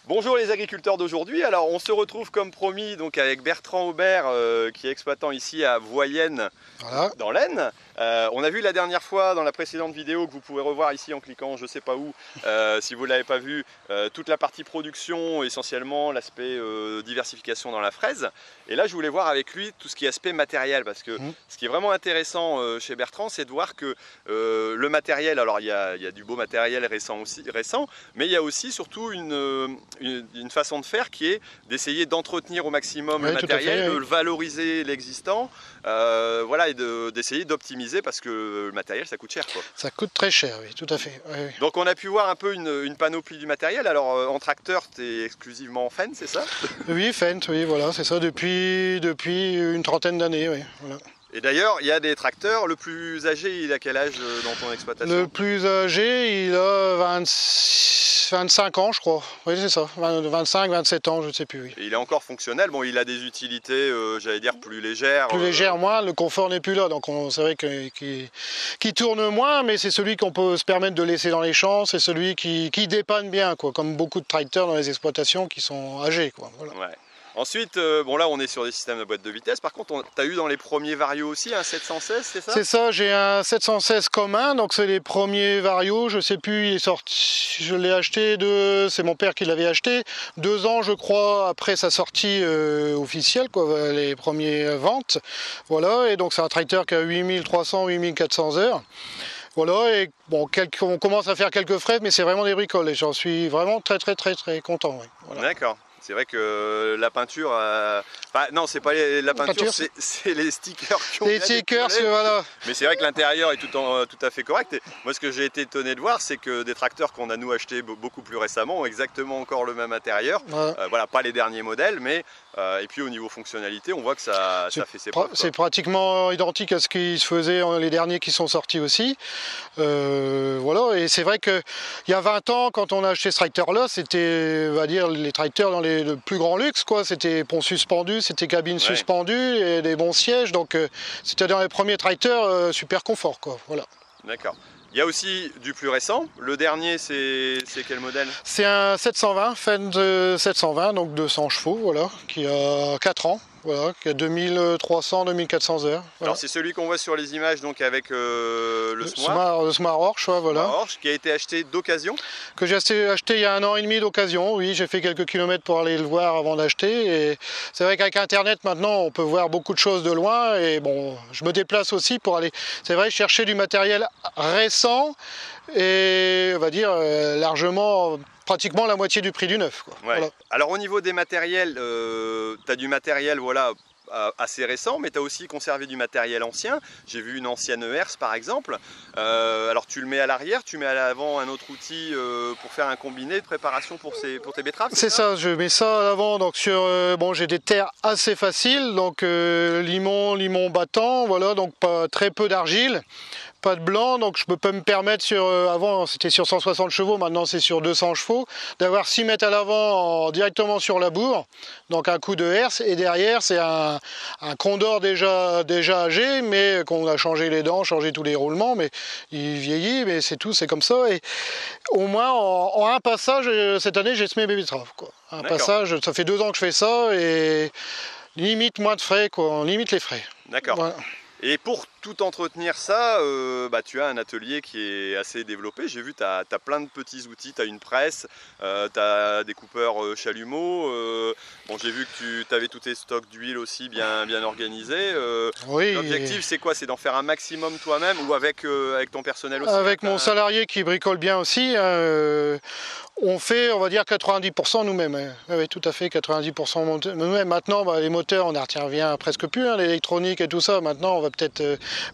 Bonjour les agriculteurs d'aujourd'hui. Alors on se retrouve comme promis donc avec Bertrand Aubert qui est exploitant ici à Voyenne Voilà. dans l'Aisne. On a vu la dernière fois dans la précédente vidéo que vous pouvez revoir ici en cliquant je sais pas où si vous ne l'avez pas vu, toute la partie production, essentiellement l'aspect diversification dans la fraise. Et là je voulais voir avec lui tout ce qui est aspect matériel parce que ce qui est vraiment intéressant chez Bertrand, c'est de voir que le matériel, alors il y a du beau matériel récent, mais il y a aussi surtout une façon de faire qui est d'essayer d'entretenir au maximum le matériel, de valoriser l'existant, voilà, et d'essayer d'optimiser parce que le matériel ça coûte cher, quoi. Ça coûte très cher, oui, tout à fait. Oui. Donc on a pu voir un peu une panoplie du matériel. Alors en tracteur, tu es exclusivement en Fendt, c'est ça? Oui, Fendt, oui, voilà, c'est ça, depuis une trentaine d'années, oui. Voilà. Et d'ailleurs, il y a des tracteurs, le plus âgé, il a quel âge dans ton exploitation? Le plus âgé, il a 25 ans, je crois. Oui, c'est ça, 25, 27 ans, je ne sais plus. Oui. Et il est encore fonctionnel. Bon, il a des utilités, j'allais dire, plus légères. Plus légères, moins, le confort n'est plus là. Donc c'est vrai qu'il tourne moins, mais c'est celui qu'on peut se permettre de laisser dans les champs. C'est celui qui dépanne bien, quoi, comme beaucoup de tracteurs dans les exploitations qui sont âgés, quoi. Voilà. Ouais. Ensuite, bon là on est sur des systèmes de boîte de vitesse. Par contre, tu as eu dans les premiers varios aussi un 716, c'est ça? C'est ça, j'ai un 716 commun, donc c'est les premiers varios. Je sais plus, il est sorti, je l'ai acheté, c'est mon père qui l'avait acheté, 2 ans je crois après sa sortie officielle, quoi, les premières ventes. Voilà, et donc c'est un tracteur qui a 8300, 8400 heures. Voilà, et bon, on commence à faire quelques frais, mais c'est vraiment des bricoles et j'en suis vraiment très content. Oui. Voilà. D'accord. C'est vrai que la peinture, enfin, non, c'est pas la peinture, c'est les stickers qui ont les stickers, voilà. Mais c'est vrai que l'intérieur est tout à fait correct. Et moi, ce que j'ai été étonné de voir, c'est que des tracteurs qu'on a nous achetés beaucoup plus récemment ont exactement encore le même intérieur. Ouais. Voilà, pas les derniers modèles, mais et puis au niveau fonctionnalité, on voit que ça fait ses preuves. C'est pratiquement identique à ce qui se faisait les derniers qui sont sortis aussi. Voilà, et c'est vrai qu'il y a 20 ans, quand on a acheté ce tracteur-là, c'était, on va dire, les tracteurs dans le plus grand luxe, quoi. C'était pont suspendu, c'était cabine suspendue et des bons sièges, donc c'était dans les premiers tracteurs super confort, quoi. Voilà. D'accord. Il y a aussi du plus récent. Le dernier, c'est quel modèle? C'est un 720, Fendt 720, donc 200 chevaux, voilà, qui a 4 ans. Voilà, qui a 2300, 2400 heures. Voilà. Alors c'est celui qu'on voit sur les images, donc avec le Smart. Le Smart Orch, voilà. Smart Orch, qui a été acheté d'occasion. Que j'ai acheté il y a 1 an et demi d'occasion, oui, j'ai fait quelques kilomètres pour aller le voir avant d'acheter. Et c'est vrai qu'avec Internet maintenant, on peut voir beaucoup de choses de loin. Et bon, je me déplace aussi pour aller, c'est vrai, chercher du matériel récent et on va dire largement, pratiquement la moitié du prix du neuf, quoi. Ouais. Voilà. Alors au niveau des matériels, tu as du matériel, voilà, assez récent, mais tu as aussi conservé du matériel ancien. J'ai vu une ancienne Hertz par exemple. Alors tu le mets à l'arrière, tu mets à l'avant un autre outil pour faire un combiné de préparation pour tes betteraves. C'est ça, je mets ça à l'avant. Donc sur, bon, j'ai des terres assez faciles, donc limon battant, voilà, donc très peu d'argile. Pas de blanc, donc je peux me permettre avant c'était sur 160 chevaux, maintenant c'est sur 200 chevaux, d'avoir 6 mètres à l'avant directement sur la bourre, donc un coup de herse, et derrière c'est un Condor déjà âgé, mais qu'on a changé les dents, changé tous les roulements, mais il vieillit, mais c'est tout, c'est comme ça, et au moins en un passage, cette année j'ai semé mes betteraves, quoi. Un passage, ça fait 2 ans que je fais ça, et limite moins de frais, quoi, on limite les frais. D'accord. Voilà. Et pour tout entretenir ça, tu as un atelier qui est assez développé. J'ai vu, tu as plein de petits outils, tu as une presse, tu as des coupeurs chalumeaux. Bon, j'ai vu que tu avais tous tes stocks d'huile aussi bien organisés. Oui. L'objectif, c'est quoi? C'est d'en faire un maximum toi-même ou avec ton personnel aussi? Avec mon salarié qui bricole bien aussi. On fait, on va dire, 90% nous-mêmes. Hein. Oui, tout à fait, 90% nous-mêmes. Maintenant, les moteurs, on n'y revient presque plus, hein, l'électronique et tout ça. Maintenant, on va peut-être...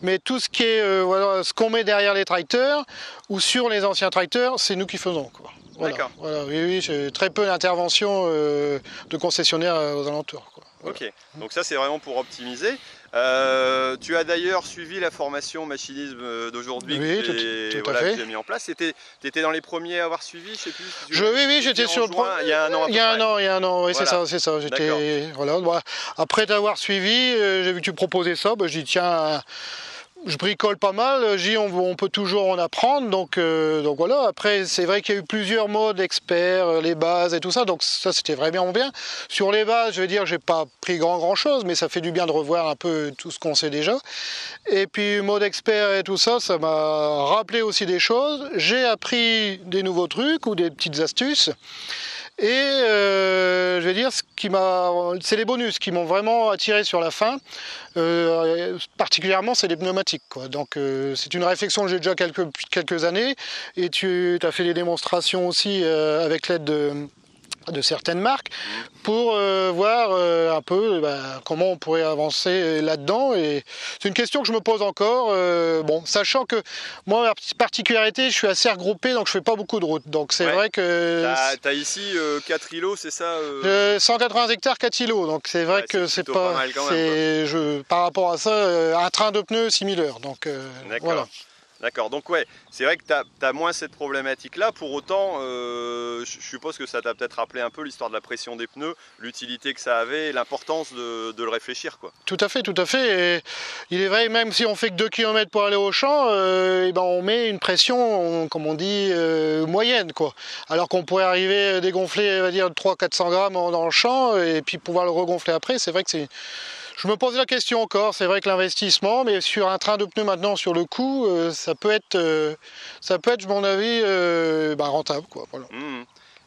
mais tout ce qui est, voilà, ce qu'on met derrière les tracteurs ou sur les anciens tracteurs, c'est nous qui faisons, quoi. Voilà. D'accord. Voilà, oui, j'ai très peu d'interventions de concessionnaires aux alentours, quoi. Voilà. Ok, donc ça, c'est vraiment pour optimiser. Tu as d'ailleurs suivi la formation machinisme d'aujourd'hui, oui, que tu as mis en place. Tu étais dans les premiers à avoir suivi, je sais plus. Oui, j'étais sur le point. Il y a un an. Il y a un an, oui, voilà. C'est ça. J'étais, voilà. Après t'avoir suivi, j'ai vu que tu proposais ça, je dis tiens. je bricole pas mal, on peut toujours en apprendre, donc voilà. Après, c'est vrai qu'il y a eu plusieurs modes experts, les bases et tout ça, donc ça c'était vraiment bien. Sur les bases, je veux dire, j'ai pas pris grand chose, mais ça fait du bien de revoir un peu tout ce qu'on sait déjà. Et puis mode expert et tout ça, ça m'a rappelé aussi des choses. J'ai appris des nouveaux trucs ou des petites astuces. Et je vais dire, c'est les bonus qui m'ont vraiment attiré sur la fin. Particulièrement, c'est les pneumatiques, quoi. Donc c'est une réflexion que j'ai déjà quelques années. Et tu as fait des démonstrations aussi avec l'aide de certaines marques pour voir un peu comment on pourrait avancer là-dedans. Et c'est une question que je me pose encore, bon, sachant que moi, ma petite particularité, je suis assez regroupé, donc je fais pas beaucoup de routes. Donc c'est vrai que... T'as ici 4 îlots, c'est ça 180 hectares, 4 îlots, donc c'est vrai que c'est pas... mal quand même, par rapport à ça, un train de pneus, 6000 heures. Donc voilà. D'accord, donc ouais, c'est vrai que tu as moins cette problématique-là. Pour autant, je suppose que ça t'a peut-être rappelé un peu l'histoire de la pression des pneus, l'utilité que ça avait et l'importance de le réfléchir, quoi. Tout à fait, tout à fait. Et il est vrai, même si on fait que 2 km pour aller au champ, on met une pression, comme on dit, moyenne, quoi. Alors qu'on pourrait arriver à dégonfler, on va dire, 300-400 grammes dans le champ et puis pouvoir le regonfler après. C'est vrai que c'est... Je me posais la question encore, c'est vrai que l'investissement, mais sur un train de pneus maintenant, sur le coup, ça peut être, à mon avis, rentable, quoi. Voilà.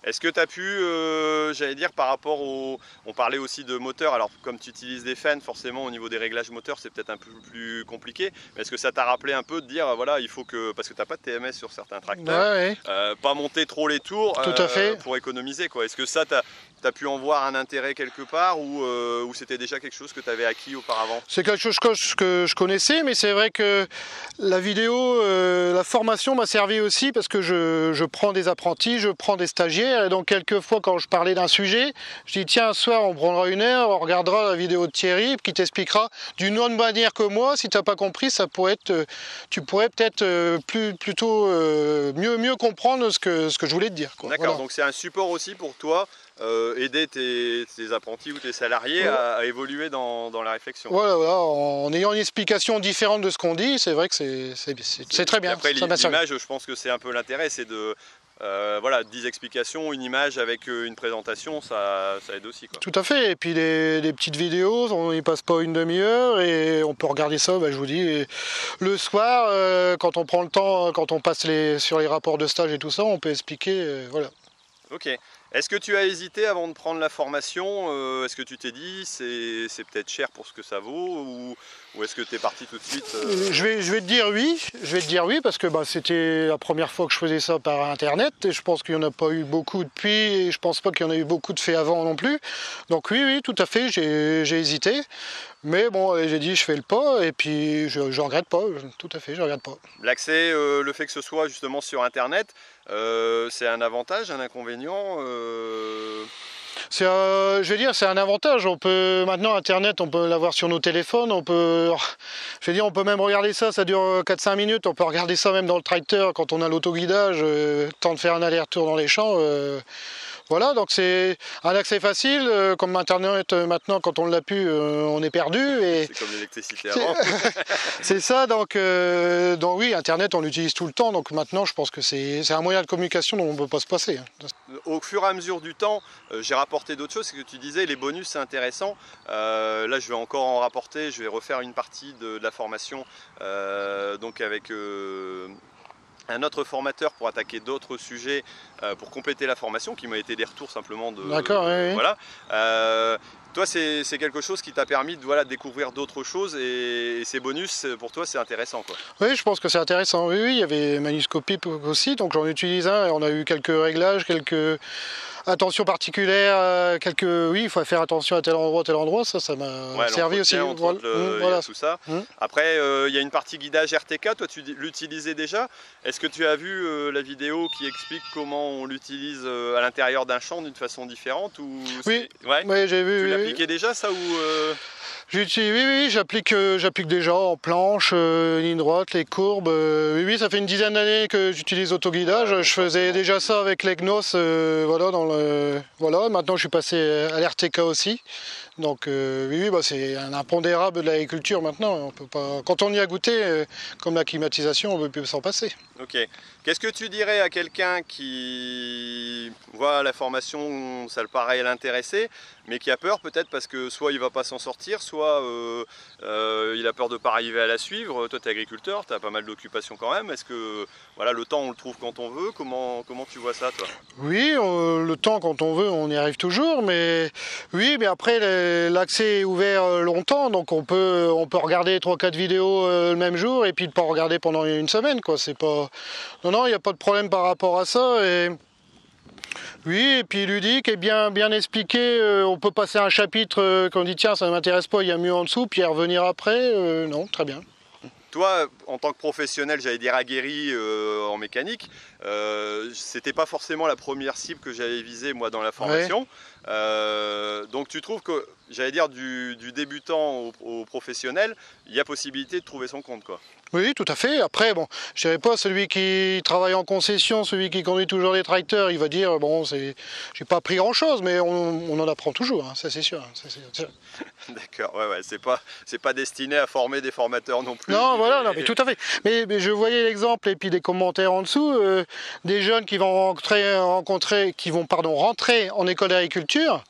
Est-ce que tu as pu, j'allais dire, par rapport au... On parlait aussi de moteur, alors comme tu utilises des fans, forcément au niveau des réglages moteurs c'est peut-être un peu plus compliqué, mais est-ce que ça t'a rappelé un peu de dire, voilà, il faut que, parce que tu n'as pas de TMS sur certains tracteurs, pas monter trop les tours Tout à fait. Pour économiser, quoi. Est-ce que ça, tu as pu en voir un intérêt quelque part ou c'était déjà quelque chose que tu avais acquis auparavant? C'est quelque chose que je connaissais, mais c'est vrai que la vidéo, la formation m'a servi aussi parce que je prends des apprentis, je prends des stagiaires, et donc quelquefois quand je parlais d'un sujet, je dis tiens, un soir on prendra une heure, on regardera la vidéo de Thierry qui t'expliquera d'une autre manière que moi. Si tu n'as pas compris, ça pourrait être, tu pourrais peut-être plutôt mieux comprendre ce que je voulais te dire. D'accord, voilà. Donc c'est un support aussi pour toi, aider tes apprentis ou tes salariés à évoluer dans la réflexion. Voilà, en ayant une explication différente de ce qu'on dit, c'est vrai que c'est très bien. Après l'image, je pense que c'est un peu l'intérêt, c'est de... voilà, 10 explications, une image avec une présentation, ça aide aussi, quoi. Tout à fait, et puis les petites vidéos, on n'y passe pas une demi-heure et on peut regarder ça, je vous dis, le soir, quand on prend le temps, quand on passe sur les rapports de stage et tout ça, on peut expliquer, voilà. Ok. Est-ce que tu as hésité avant de prendre la formation? Est-ce que tu t'es dit c'est peut-être cher pour ce que ça vaut ou est-ce que tu es parti tout de suite je vais te dire oui, parce que c'était la première fois que je faisais ça par internet et je pense qu'il n'y en a pas eu beaucoup depuis et je pense pas qu'il y en a eu beaucoup de faits avant non plus. Donc oui, tout à fait, j'ai hésité. Mais bon, j'ai dit je fais le pas et puis je regrette pas, tout à fait, je regrette pas. L'accès, le fait que ce soit justement sur internet, c'est un avantage, un inconvénient je vais dire, c'est un avantage. On peut maintenant internet, on peut l'avoir sur nos téléphones. On peut même regarder ça. Ça dure 4-5 minutes. On peut regarder ça même dans le tracteur quand on a l'autoguidage, temps de faire un aller-retour dans les champs. Voilà, donc c'est un accès facile, comme internet maintenant quand on l'a pu, on est perdu. C'est comme l'électricité avant. C'est ça, donc oui, internet on l'utilise tout le temps, donc maintenant je pense que c'est un moyen de communication dont on ne peut pas se passer. Au fur et à mesure du temps, j'ai rapporté d'autres choses, c'est que tu disais les bonus c'est intéressant. Là je vais encore en rapporter, je vais refaire une partie de la formation donc avec un autre formateur pour attaquer d'autres sujets pour compléter la formation qui m'a été des retours simplement de... D'accord, oui. Voilà. Toi c'est quelque chose qui t'a permis de découvrir d'autres choses et ces bonus pour toi c'est intéressant, quoi. Oui, je pense que c'est intéressant. Oui, il y avait Manuscopie aussi, donc j'en utilise un et on a eu quelques réglages, quelques attentions particulières, oui, il faut faire attention à tel endroit, ça m'a servi aussi. Voilà. Tout ça. Après, il y a une partie guidage RTK, toi tu l'utilisais déjà. Est-ce que tu as vu la vidéo qui explique comment on l'utilise à l'intérieur d'un champ d'une façon différente ou... Oui, j'ai vu. Tu l'appliquais déjà ça ou Oui, j'applique déjà en planche, ligne droite, les courbes. Oui, ça fait une dizaine d'années que j'utilise autoguidage. Je faisais déjà ça avec l'EGNOS, voilà, voilà, maintenant je suis passé à l'RTK aussi. Donc oui, bah, c'est un impondérable de l'agriculture maintenant. On peut pas... Quand on y a goûté, comme la climatisation, on ne peut plus s'en passer. Ok. Qu'est-ce que tu dirais à quelqu'un qui voit la formation, ça le paraît l'intéresser, mais qui a peur peut-être parce que soit il va pas s'en sortir, soit il a peur de ne pas arriver à la suivre. Toi, tu es agriculteur, tu as pas mal d'occupations quand même. Est-ce que voilà, le temps, on le trouve quand on veut? Comment tu vois ça, toi? Oui, le temps, quand on veut, on y arrive toujours. Mais oui, mais après, l'accès est ouvert longtemps. Donc on peut regarder 3-4 vidéos le même jour et puis ne pas regarder pendant une semaine, quoi. C'est pas... Non, il n'y a pas de problème par rapport à ça. Et... Oui, et puis ludique et bien expliqué. On peut passer un chapitre quand on dit tiens, ça ne m'intéresse pas, il y a mieux en dessous, puis revenir après. Non, très bien. Toi, en tant que professionnel, j'allais dire aguerri en mécanique, c'était pas forcément la première cible que j'avais visée moi dans la formation. Ouais. Donc tu trouves que, j'allais dire, du débutant au professionnel, il y a possibilité de trouver son compte, quoi. Oui, tout à fait. Après, bon, je dirais pas celui qui travaille en concession, celui qui conduit toujours des tracteurs, il va dire bon, j'ai pas appris grand chose, mais on en apprend toujours, hein, ça c'est sûr. D'accord, ouais, c'est pas destiné à former des formateurs non plus. Non, voilà, non, mais tout à fait. Mais je voyais l'exemple et puis des commentaires en dessous, des jeunes qui vont rentrer en école d'agriculture.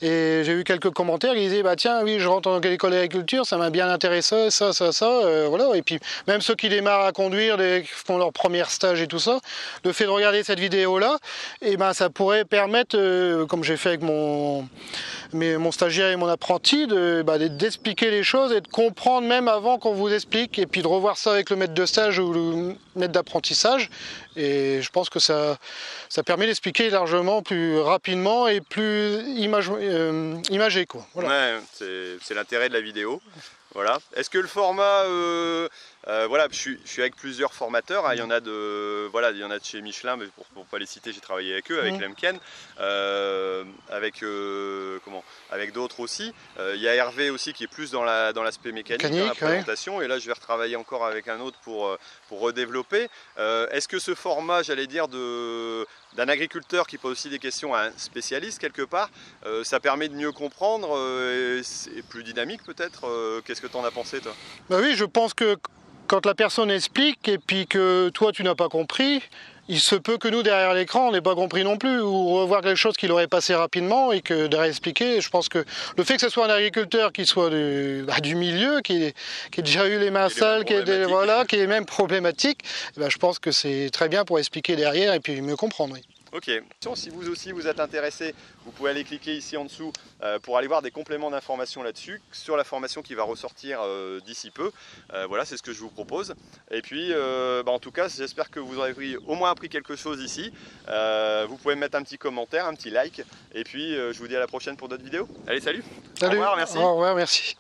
Et j'ai eu quelques commentaires qui disaient bah tiens oui je rentre en école d'agriculture, ça m'a bien intéressé, ça, voilà. Et puis même ceux qui démarrent à conduire, qui font leur premier stage et tout ça, le fait de regarder cette vidéo là, et ben ça pourrait permettre, comme j'ai fait avec mon stagiaire et mon apprenti, d'expliquer les choses et de comprendre même avant qu'on vous explique, et puis de revoir ça avec le maître de stage ou le maître d'apprentissage. Et je pense que ça permet d'expliquer largement plus rapidement et plus imagé, quoi. Voilà. Ouais, c'est l'intérêt de la vidéo. Voilà. Est-ce que le format, voilà, je suis avec plusieurs formateurs, hein, il y en a de chez Michelin, mais pour pas les citer, j'ai travaillé avec eux, avec Lemken, avec d'autres aussi. Il y a Hervé aussi qui est plus dans l'aspect mécanique, dans la présentation, ouais. Et là je vais retravailler encore avec un autre pour redévelopper. Est-ce que ce format, j'allais dire, d'un agriculteur qui pose aussi des questions à un spécialiste quelque part, ça permet de mieux comprendre et plus dynamique peut-être? Qu'est-ce que tu en as pensé, toi? Bah oui, je pense que quand la personne explique et puis que toi tu n'as pas compris, il se peut que nous derrière l'écran on n'ait pas compris non plus, ou revoir quelque chose qu'il aurait passé rapidement et que derrière expliquer. Je pense que le fait que ce soit un agriculteur qui soit du milieu, qui ait déjà eu les mains sales, qui est même problématique, je pense que c'est très bien pour expliquer derrière et puis mieux comprendre. Oui. Ok, si vous aussi vous êtes intéressé, vous pouvez aller cliquer ici en dessous pour aller voir des compléments d'informations là-dessus, sur la formation qui va ressortir d'ici peu. Voilà, c'est ce que je vous propose. Et puis, en tout cas, j'espère que vous aurez au moins appris quelque chose ici. Vous pouvez mettre un petit commentaire, un petit like. Et puis, je vous dis à la prochaine pour d'autres vidéos. Allez, salut. Salut. Au revoir, merci. Au revoir, merci.